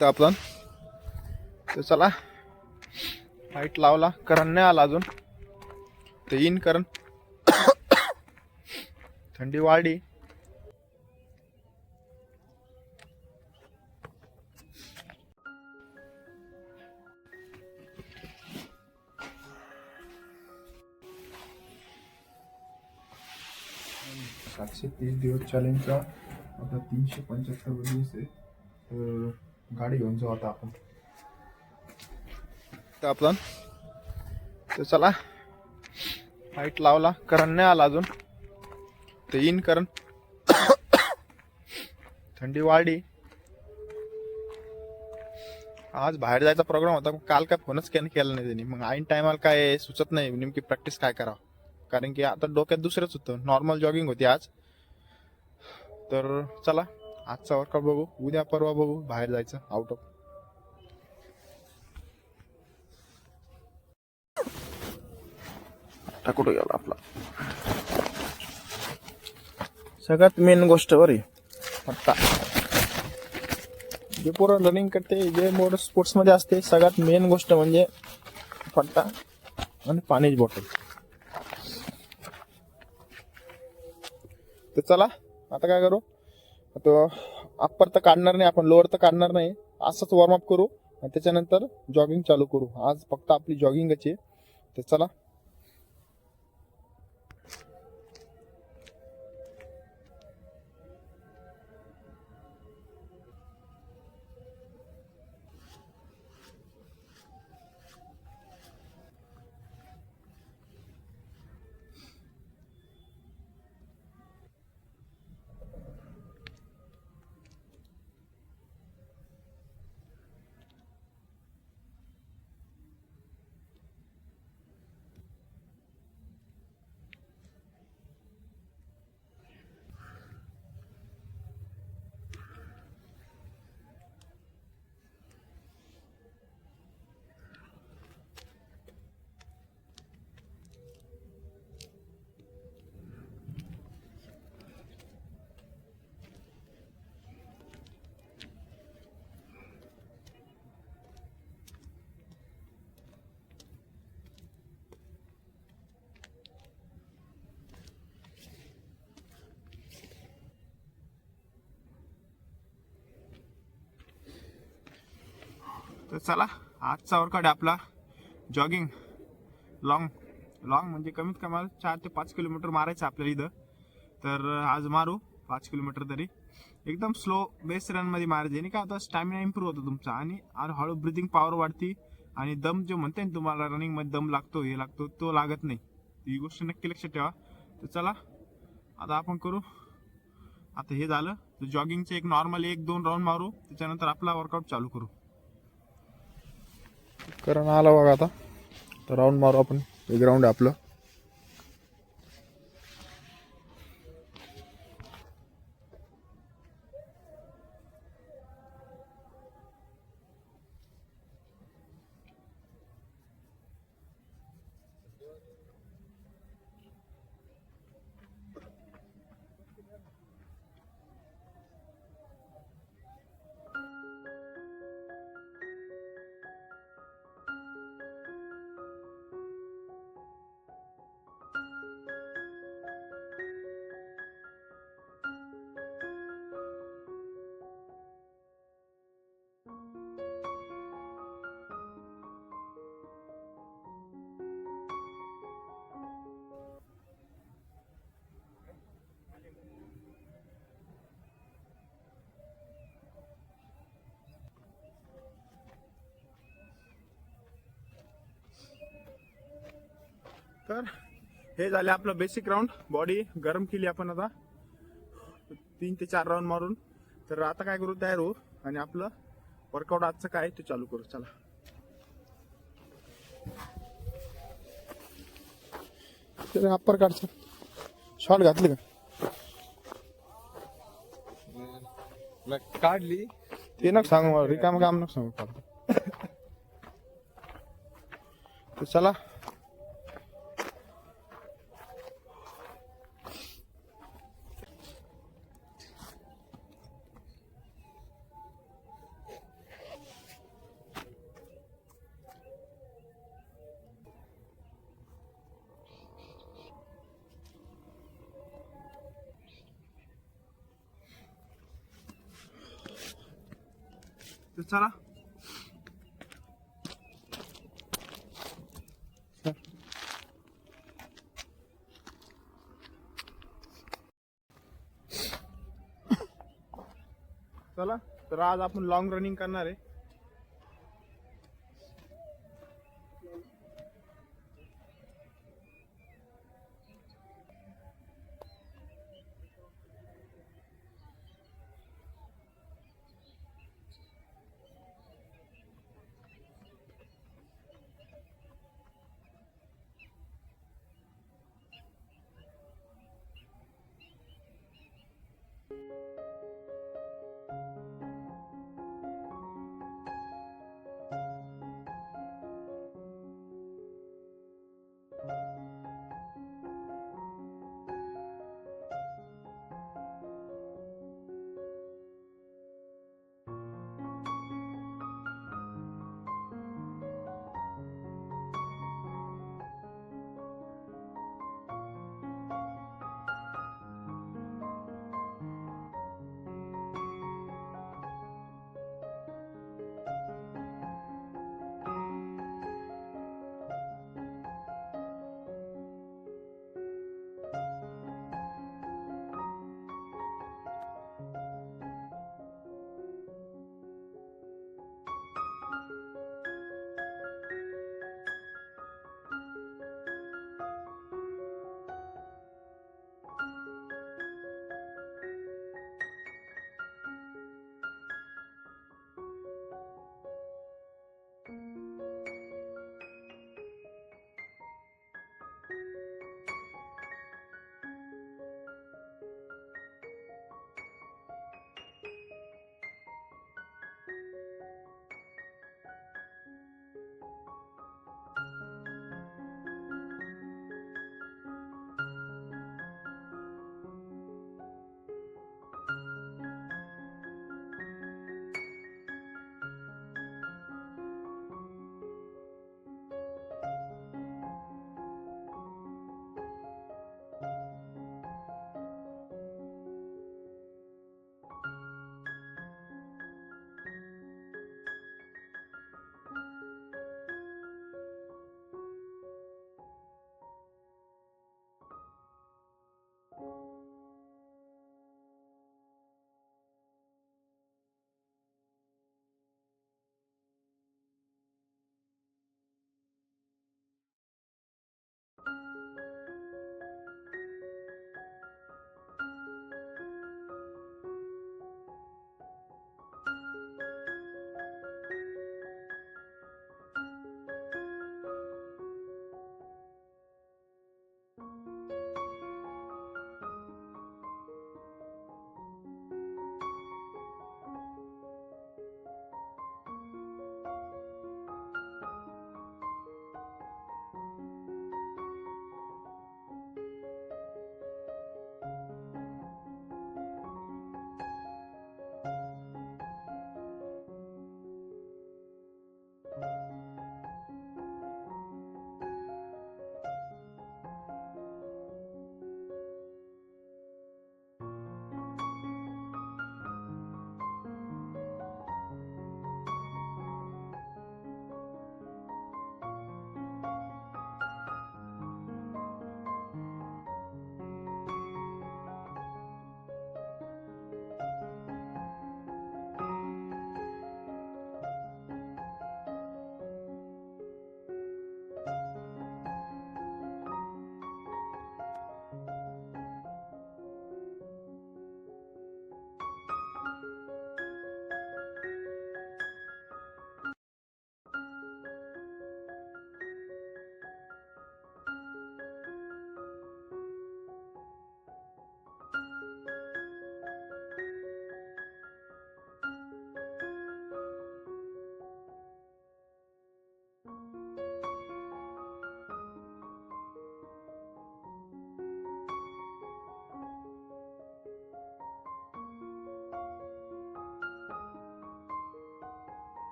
तर आपण तर चला लाईट लावला, करण नाही आला अजून. तर येईन करण. थंडी वाढली. सातशे 30 दिवस चॅलेंजचा आता 375 दिवस आहे. तर गाडी घेऊन जाऊ आता आपण. तर आपण तर चला लाईट लावला, करण नाही आला अजून. तर येईन करण. थंडी वाढली. आज बाहेर जायचा प्रोग्राम होता, काल काय फोनच केला नाही त्यांनी. मग ऐन टायमाला काय सुचत नाही नेमकी प्रॅक्टिस काय करावं, कारण की आता डोक्यात दुसरंच होतं. नॉर्मल जॉगिंग होती आज. तर चला आजचा वर्कआउट बघू, उद्या परवा बघू बाहेर जायचं आउट ऑफ. आता कुठं गेला आपला सगळ्यात मेन गोष्ट बरी आता जे पोरं रनिंग करते, जे मोर स्पोर्ट्स मध्ये असते, सगळ्यात मेन गोष्ट म्हणजे फट्टा आणि पाण्याची बॉटल. तर चला आता काय करू, आता अप्पर तर काढणार नाही आपण, लोअर तर काढणार नाही. असंच वॉर्मअप करू आणि त्याच्यानंतर जॉगिंग चालू करू. आज फक्त आपली जॉगिंगच आहे. तर चला. तर चला आजचा वर्कआउट आहे आपला जॉगिंग. लॉंग म्हणजे कमीत कमी 4 ते 5 किलोमीटर मारायचं आपल्याला इथं. तर आज मारू 5 किलोमीटर तरी. एकदम स्लो बेस रन मध्ये मारायचे. आणि काय होतं, स्टॅमिना इम्प्रूव्ह होतो तुमचा आणि हळू ब्रिदिंग पॉवर वाढती. आणि दम जो म्हणते ना तुम्हाला रनिंग मध्ये दम लागतो, हे लागतो, तो लागत नाही. ही गोष्ट नक्की लक्षात ठेवा. तर चला आता आपण करू. आता हे झालं तर जॉगिंगचे एक नॉर्मल 1-2 राऊंड मारू, त्याच्यानंतर आपला वर्कआउट चालू करू. करण आला बघा आता. तर राऊंड मारू आपण. एक राऊंड आहे आपलं. तर हे झाले आपलं बेसिक राऊंड. बॉडी गरम केली आपण आता 3 ते 4 राऊंड मारून. तर आता काय करू, तयार होऊ आणि आपलं वर्कआउट आजचं काय ते चालू करू. चला. अप्पर काढचं शॉर्ट घातली का काढली ते नका सांगू मला, रिकाम काम नका सांगू. तर चला. तर चला चला, तर आज आपण लॉंग रनिंग करणार आहे.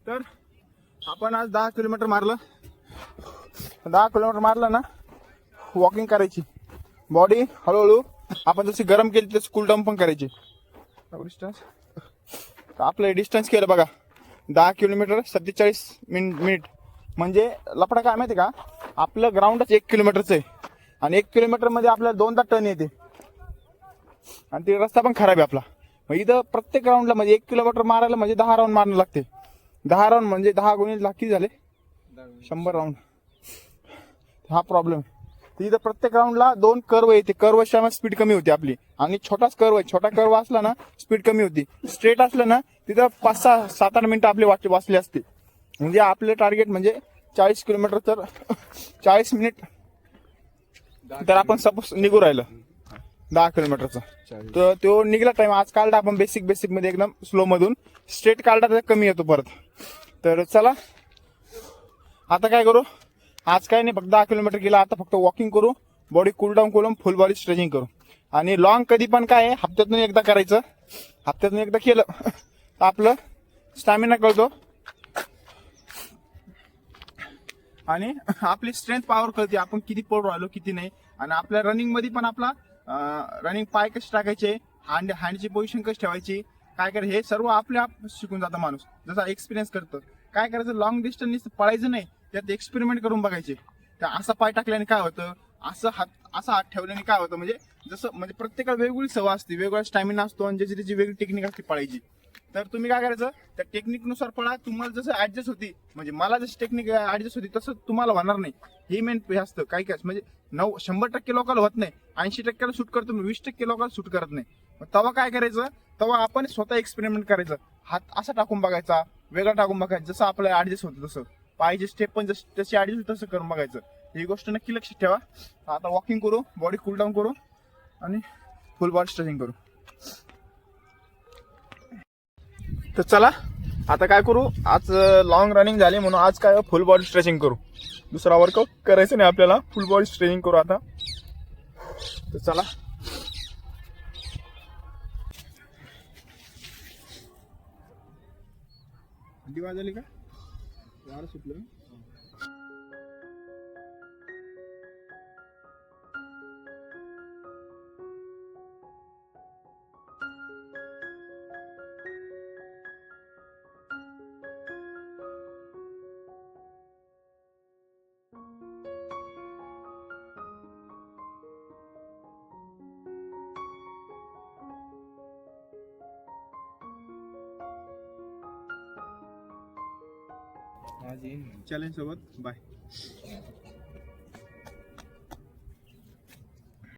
तर आपण आज 10 किलोमीटर मारलं. 10 किलोमीटर मारलं ना, वॉकिंग करायची. बॉडी हळूहळू आपण जशी गरम केली तशी कूल डाऊन पण करायची. डिस्टन्स आपलं डिस्टन्स केलं बघा 10 किलोमीटर 47 मिनिट. म्हणजे लफडा काय माहिती का, आपलं ग्राउंडच 1 किलोमीटरचं आहे आणि 1 किलोमीटर मध्ये आपल्याला 2दा टर्न येते आणि ते रस्ता पण खराब आहे आपला. मग इथं प्रत्येक राऊंडला म्हणजे 1 किलोमीटर मारायला म्हणजे 10 राऊंड मारणं लागते. 10 राऊंड म्हणजे 10 गुणिले किती झाले, 100 राऊंड. हा प्रॉब्लेम. तर इथं प्रत्येक राऊंडला 2 कर्व येते. कर्वच्या स्पीड कमी होती आपली आणि छोटाच कर्व आहे. छोटा कर्व असला ना स्पीड कमी होती. स्ट्रेट असलं ना तिथं 5-6 7-8 मिनिटं आपली वाचली असते. म्हणजे आपले टार्गेट म्हणजे 40 किलोमीटर तर 40 मिनिट तर आपण सपोज निघू राहिलं 10 किलोमीटरचा. तर तो निघला टाइम आज काढला आपण बेसिक मध्ये एकदम स्लो मधून. स्ट्रेट काढला तर कमी येतो परत. तर चला आता काय करू, आज काय नाही फक्त 10 किलोमीटर गेला. आता फक्त वॉकिंग करू, बॉडी कूल डाऊन करून फुल बॉडी स्ट्रेचिंग करू. आणि लॉंग कधी पण काय हप्त्यातून एकदा करायचं. हप्त्यातून एकदा केलं तर आपलं स्टॅमिना कळतो आणि आपली स्ट्रेंथ पॉवर कळते, आपण किती पळू राहिलो किती नाही. आणि आपल्या रनिंग मध्ये पण आपला रनिंग पाय कसे टाकायचे, हँडची पोझिशन कशी ठेवायची, काय करायचं हे सर्व आपल्या आप शिकून जातं माणूस जसा एक्सपिरियन्स करतो. काय करायचं, लॉंग डिस्टन्स पळायचं नाही, त्यात एक्सपेरिमेंट करून बघायचे. त्या असा पाय टाकल्याने काय होतं, असा हात ठेवल्याने काय होतं. म्हणजे जसं म्हणजे प्रत्येकाला वेगवेगळी सवय असते, वेगवेगळा स्टॅमिना असतो आणि ज्याची त्याची वेगळी टेक्निक असते पळायची. तर तुम्ही काय करायचं, त्या टेक्निकनुसार पळा. तुम्हाला जसं ऍडजस्ट होती, म्हणजे मला जशी टेक्निक ऍडजस्ट होती तसं तुम्हाला होणार नाही. हे मेन हे असतं. काही काय म्हणजे 100% लोकांना होत नाही, 80% शूट करतो, 20% लोकांना शूट करत नाही. तेव्हा काय करायचं, तेव्हा आपण स्वतः एक्सपेरिमेंट करायचं. हात असा टाकून बघायचा, वेगळा टाकून बघायचं, जसं आपल्याला ऍडजस्ट होतं तसं. पायचे स्टेप पण जशी ऍडजस्ट होतं तसं करून बघायचं. ही गोष्ट नक्की लक्षात ठेवा. आता वॉकिंग करू, बॉडी कूल डाऊन करू आणि फुल बॉडी स्ट्रेचिंग करू. तर चला आता काय करू, आज लॉंग रनिंग झाली म्हणून आज काय फुल बॉडी स्ट्रेचिंग करू. दुसरा वर्कआउट करायचं नाही आपल्याला, फुल बॉडी स्ट्रेचिंग करू आता. तर चला दिवाळी झाली का, वारं सुटलं. चॅलेंज सोबत बाय.